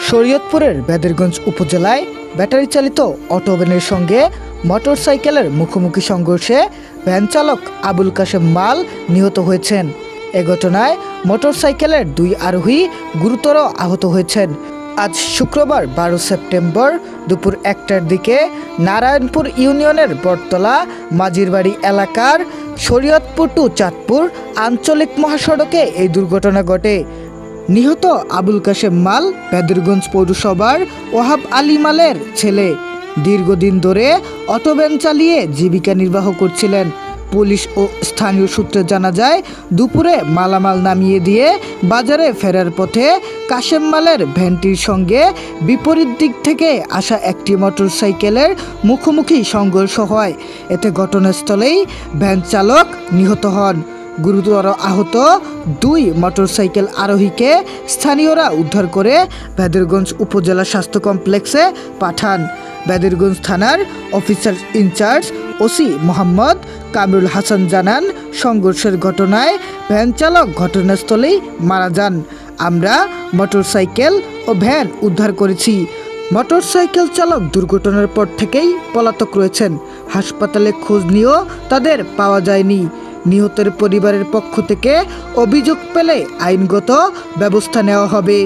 শরীয়তপুরের বেদেরগঞ্জ উপজেলায় ব্যাটারি চালিত অটোভ্যানের সঙ্গে মোটরসাইকেলের মুখোমুখি সংঘর্ষে ভ্যান চালক আবুল কাশেম মাল নিহত হয়েছেন। এ ঘটনায় মোটরসাইকেলের দুই আরোহী গুরুতর আহত হয়েছেন। আজ শুক্রবার 12 সেপ্টেম্বর দুপুর 1টার দিকে নারায়ণপুর ইউনিয়নের বটতলা মাঝিরবাড়ি এলাকার শরীয়তপুর টু চাঁদপুর আঞ্চলিক মহাসড়কে এই দুর্ঘটনা ঘটে। নিহত আবুল কাশেম মাল বেদেরগঞ্জ পৌরসভার ওহাব আলী মালের ছেলে। দীর্ঘদিন ধরে অটোভ্যান চালিয়ে জীবিকা নির্বাহ করছিলেন। পুলিশ ও স্থানীয় সূত্রে জানা যায়, দুপুরে মালামাল নামিয়ে দিয়ে বাজারে ফেরার পথে কাশেম মালের ভ্যানটির সঙ্গে বিপরীত দিক থেকে আসা একটি মোটরসাইকেলের মুখোমুখি সংঘর্ষ হয়। এতে ঘটনাস্থলেই ভ্যান চালক নিহত হন। গুরুতর আহত দুই মোটরসাইকেল আরোহীকে স্থানীয়রা উদ্ধার করে বেদেরগঞ্জ উপজেলা স্বাস্থ্য কমপ্লেক্সে পাঠান। বেদেরগঞ্জ থানার officer in charge OC Mohammad Kamrul Hasan জানান, সংঘর্ষের ঘটনায় ভ্যান চালক ঘটনাস্থলেই মারা যান। আমরা মোটরসাইকেল ও ভ্যান উদ্ধার করেছি। মোটরসাইকেল চালক দুর্ঘটনার পর থেকেই পলাতক রয়েছেন। হাসপাতালে খোঁজ নিয়েও তাদের পাওয়া যায়নি। নিহতের পরিবারের পক্ষ থেকে অভিযোগ পেলে আইনগত ব্যবস্থা নেওয়া হবে।